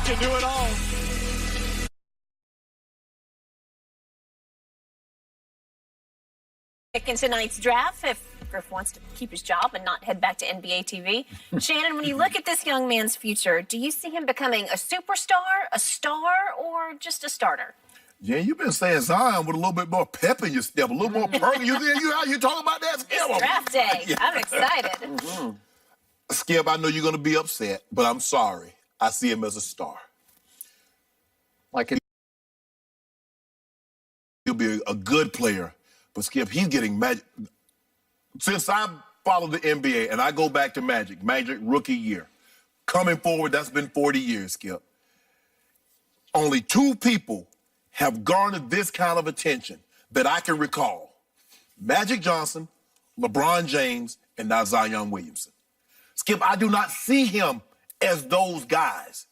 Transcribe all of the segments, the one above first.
can do it all. In tonight's draft, if Griff wants to keep his job and not head back to NBA TV. Shannon, when you look at this young man's future, do you see him becoming a superstar, a star, or just a starter? Yeah, you've been saying Zion with a little bit more pep in your step, a little more purple. You talking about that, Skip? It's draft day. Yeah. I'm excited. Skip, I know you're going to be upset, but I'm sorry. I see him as a star. He'll be a good player. But, Skip, he's getting Magic. Since I followed the NBA and I go back to Magic rookie year, coming forward, that's been 40 years, Skip. Only 2 people have garnered this kind of attention that I can recall. Magic Johnson, LeBron James, and now Zion Williamson. Skip, I do not see him as those guys.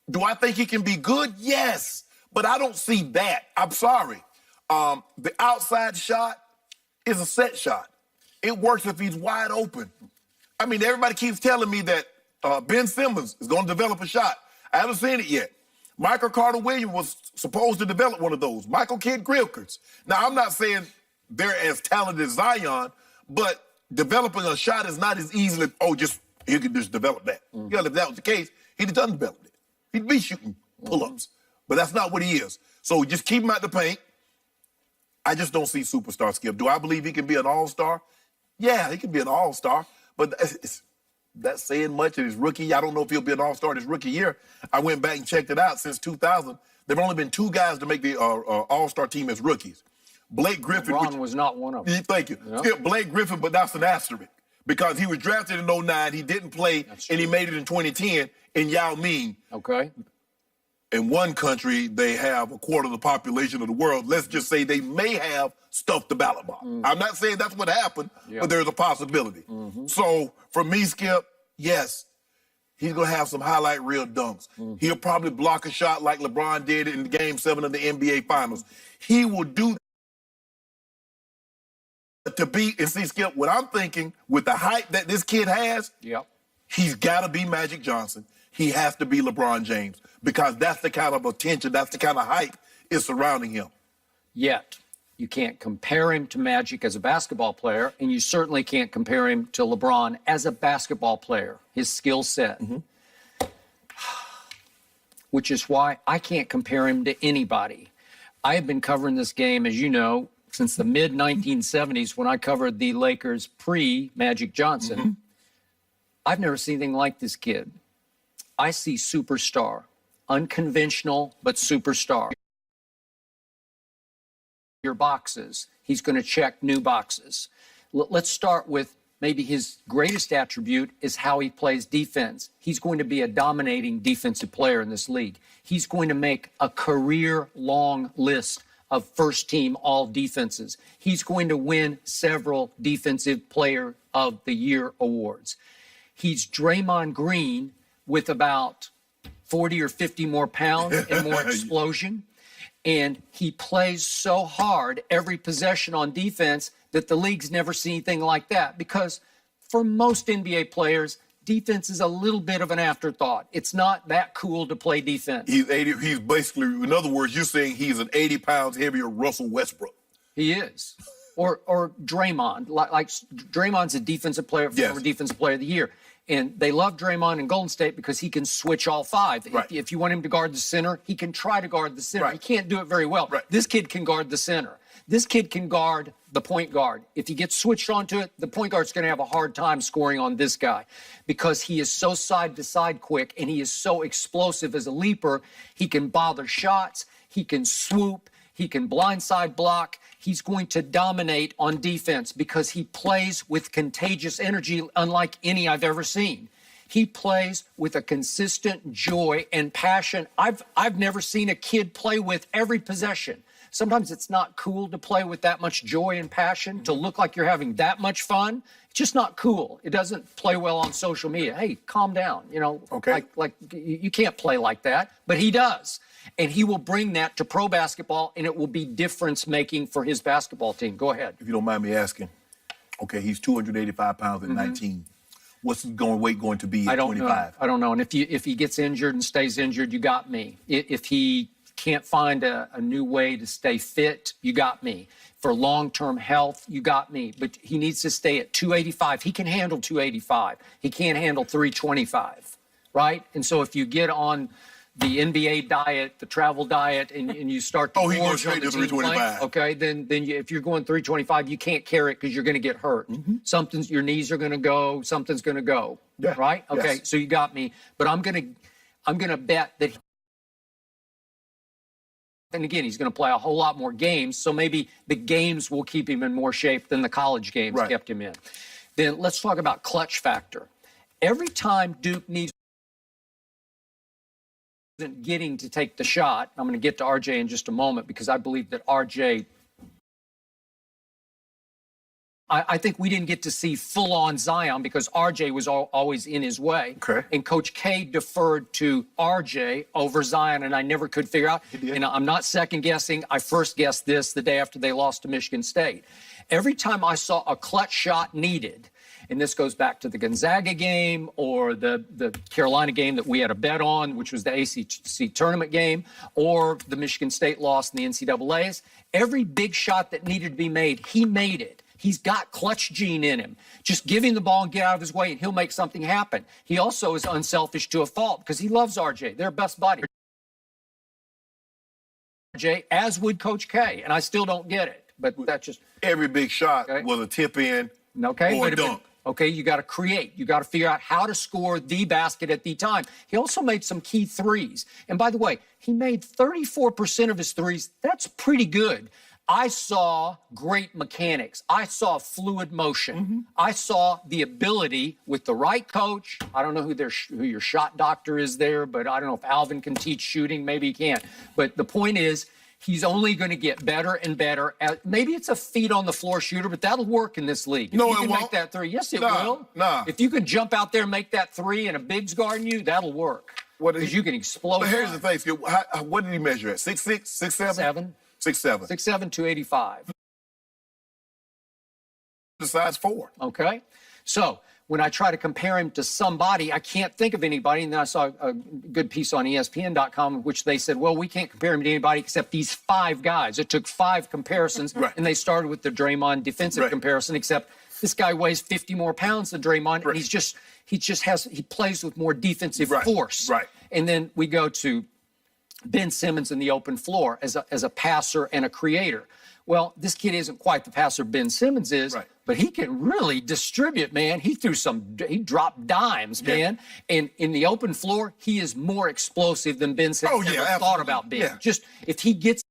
Do I think he can be good? Yes, but I don't see that. I'm sorry. The outside shot is a set shot. It works if he's wide open. I mean, everybody keeps telling me that Ben Simmons is going to develop a shot. I haven't seen it yet. Michael Carter-Williams was supposed to develop one of those. Michael Kidd-Gilchrist. Now, I'm not saying they're as talented as Zion, but developing a shot is not as easily, he could just develop that. Yeah, if that was the case, he'd have done developed it. He'd be shooting pull-ups. But that's not what he is. So just keep him out the paint. I just don't see superstar Skip. Do I believe he can be an all-star? Yeah, he can be an all-star. But that's saying much in his rookie. I don't know if he'll be an all-star in his rookie year. I went back and checked it out. Since 2000, there have only been 2 guys to make the all-star team as rookies. Blake Griffin. LeBron was not one of them. Thank you. Yep. Skip, Blake Griffin, but that's an asterisk. Because he was drafted in 09, he didn't play, and he made it in 2010 in Yao Ming. Okay. In one country, they have a quarter of the population of the world. Let's just say they may have stuffed the ballot box. I'm not saying that's what happened, but there's a possibility. So for me, Skip, yes, he's going to have some highlight reel dunks. He'll probably block a shot like LeBron did in Game 7 of the NBA Finals. He will do that to beat, and see, Skip, what I'm thinking, with the hype that this kid has, he's got to be Magic Johnson. He has to be LeBron James, because that's the kind of attention, that's the kind of hype is surrounding him. Yet, you can't compare him to Magic as a basketball player, and you certainly can't compare him to LeBron as a basketball player, his skill set. Which is why I can't compare him to anybody. I have been covering this game, as you know, since the mid-1970s when I covered the Lakers pre-Magic Johnson. I've never seen anything like this kid. I see superstar, unconventional, but superstar. Your boxes, he's going to check new boxes. Let's start with maybe his greatest attribute is how he plays defense. He's going to be a dominating defensive player in this league. He's going to make a career-long list of first-team all defenses. He's going to win several Defensive Player of the Year awards. He's Draymond Green with about 40 or 50 more pounds and more explosion. And he plays so hard every possession on defense that the league's never seen anything like that. Because for most NBA players, defense is a little bit of an afterthought. It's not that cool to play defense. He's basically, in other words, you're saying he's an 80 pounds heavier Russell Westbrook. He is. Or Draymond. Like Draymond's a defensive player, former defensive player of the year. And they love Draymond in Golden State because he can switch all 5. If you want him to guard the center, he can try to guard the center. He can't do it very well. This kid can guard the center. This kid can guard the point guard. If he gets switched onto it, the point guard's going to have a hard time scoring on this guy because he is so side-to-side quick and he is so explosive as a leaper. He can bother shots. He can swoop. He can blindside block. He's going to dominate on defense because he plays with contagious energy unlike any I've ever seen. He plays with a consistent joy and passion I've never seen a kid play with every possession. Sometimes it's not cool to play with that much joy and passion, to look like you're having that much fun. It's just not cool. It doesn't play well on social media. Hey, calm down. You know, like you can't play like that, but he does. And he will bring that to pro basketball, and it will be difference-making for his basketball team. Go ahead. If you don't mind me asking, okay, he's 285 pounds at 19. what's his weight going to be at 25? I don't know. And if he gets injured and stays injured, you got me. If he can't find a new way to stay fit, you got me. For long-term health, you got me. But he needs to stay at 285. He can handle 285. He can't handle 325, right? And so if you get on the NBA diet, the travel diet, and you start to he goes straight to 325. Okay, then if you're going 325, you can't carry it because you're going to get hurt. Your knees are going to go. Something's going to go. Yeah. Right? Okay, Yes. so you got me. But I'm gonna bet that. And again, he's going to play a whole lot more games, so maybe the games will keep him in more shape than the college games kept him in. Then let's talk about clutch factor. Every time Duke isn't getting to take the shot, I'm going to get to RJ in just a moment because I believe that RJ, I think we didn't get to see full-on Zion because RJ was always in his way. Okay. And Coach K deferred to RJ over Zion, and I never could figure out. And I'm not second-guessing. I first guessed this the day after they lost to Michigan State. Every time I saw a clutch shot needed, and this goes back to the Gonzaga game or the Carolina game that we had a bet on, which was the ACC tournament game, or the Michigan State loss in the NCAAs, every big shot that needed to be made, he made it. He's got clutch gene in him. Just give him the ball and get out of his way, and he'll make something happen. He also is unselfish to a fault because he loves RJ. They're best buddies. RJ, as would Coach K, and I still don't get it. But that's just every big shot was a tip in or a dunk. Okay, you got to create. You got to figure out how to score the basket at the time. He also made some key threes. And by the way, he made 34% of his threes. That's pretty good. I saw great mechanics. I saw fluid motion. I saw the ability with the right coach. I don't know who your shot doctor is there, but I don't know if Alvin can teach shooting. Maybe he can. But the point is, he's only going to get better and better. Maybe it's a feet on the floor shooter, but that'll work in this league. If you can make that three. Yes, it will. If you can jump out there and make that three and a big's guarding you, that'll work. Because you can explode. But here's the thing. What did he measure at? 6'6", 6'7"? 6'7". 6'7", 285. The size 4. Okay. So when I try to compare him to somebody, I can't think of anybody. And then I saw a good piece on ESPN.com in which they said, well, we can't compare him to anybody except these 5 guys. It took 5 comparisons, and they started with the Draymond defensive comparison, except this guy weighs 50 more pounds than Draymond, and he plays with more defensive force. And then we go to Ben Simmons in the open floor as a passer and a creator. Well, this kid isn't quite the passer Ben Simmons is, but he can really distribute, man. He dropped dimes, man. And in the open floor, he is more explosive than Ben Simmons ever thought about being. Just if he gets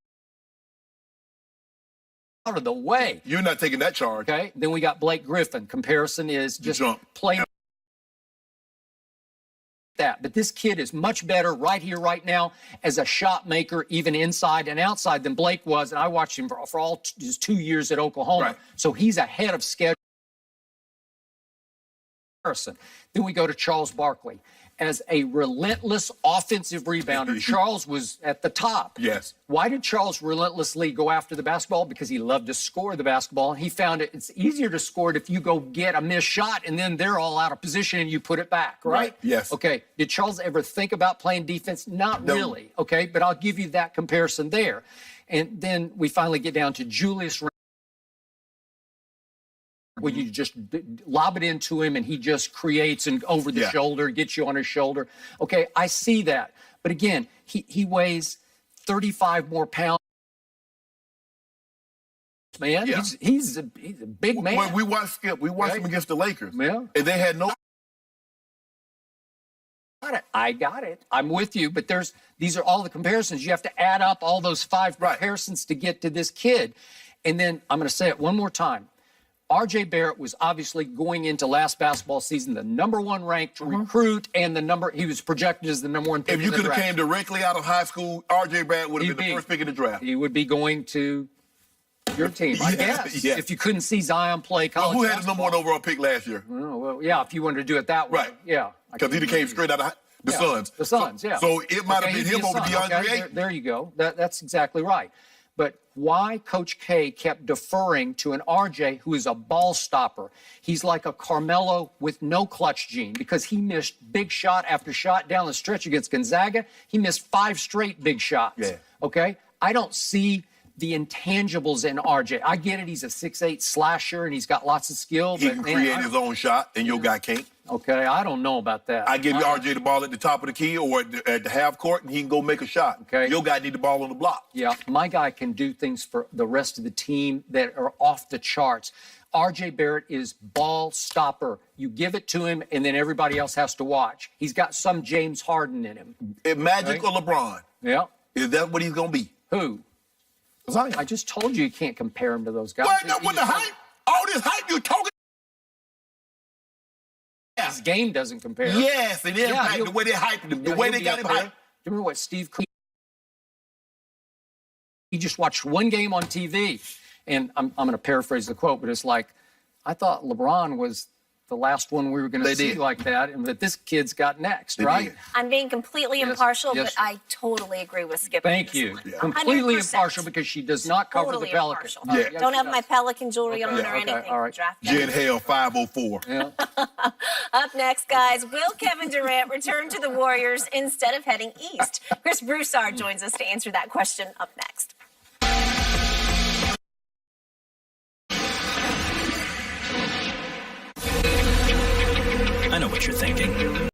out of the way. You're not taking that charge. Okay. Then we got Blake Griffin. Comparison is just play that. But this kid is much better right here, right now, as a shot maker, even inside and outside, than Blake was. And I watched him for all his 2 years at Oklahoma. So he's ahead of schedule. Then we go to Charles Barkley. As a relentless offensive rebounder, Charles was at the top. Why did Charles relentlessly go after the basketball? Because he loved to score the basketball. He found it's easier to score it if you go get a missed shot and then they're all out of position and you put it back, right? Okay. Did Charles ever think about playing defense? Not really. Okay. But I'll give you that comparison there. And then we finally get down to Julius Randle. Where you just lob it into him and he just creates and over the shoulder, gets you on his shoulder. Okay, I see that. But again, he weighs 35 more pounds. Man, he's a big man. Well, we watched Skip. We watched him against the Lakers. And they had no. I got it. I'm with you. But these are all the comparisons. You have to add up all those 5 comparisons to get to this kid. And then I'm going to say it one more time. R.J. Barrett was obviously going into last basketball season the #1 ranked recruit, and he was projected as the #1 pick. If you could have came directly out of high school, R.J. Barrett would have been the first pick in the draft. He would be going to your team, I guess. If you couldn't see Zion play college. Who had the #1 overall pick last year? Oh, well, if you wanted to do it that way. Because he came straight out of the Suns. The Suns, So it might have been him over DeAndre Ayton. There you go. That's exactly right. but why Coach K kept deferring to an RJ who is a ball stopper. He's like a Carmelo with no clutch gene because he missed big shot after shot down the stretch against Gonzaga. He missed 5 straight big shots. Yeah. Okay? I don't see the intangibles in RJ. I get it. He's a 6'8" slasher and he's got lots of skill. He but can man, create his own shot, and your guy can't. Okay, I don't know about that. I give you RJ the ball at the top of the key or at the half court, and he can go make a shot. Okay. Your guy need the ball on the block. Yeah, my guy can do things for the rest of the team that are off the charts. RJ Barrett is ball stopper. You give it to him, and then everybody else has to watch. He's got some James Harden in him. Magic or LeBron? Yeah. Is that what he's going to be? Who? Zion. I just told you can't compare him to those guys. Well, with the hype, all this hype you're talking. His game doesn't compare. Yes, and the way they hyped him, the way they got him hyped. Remember what Steve Cleveland? He just watched one game on TV, and I'm going to paraphrase the quote, but it's like, I thought LeBron was the last one we were going to see like that, and that this kid's got next, right? I'm being completely impartial, but I totally agree with Skip. Thank you. Yeah. Completely 100%. impartial because she does not cover the Pelicans. Yeah. Don't have my Pelican jewelry on or anything. All right. Draft Jen Hale 504. Yeah. Up next, guys, will Kevin Durant return to the Warriors instead of heading east? Chris Broussard joins us to answer that question up next. I know what you're thinking.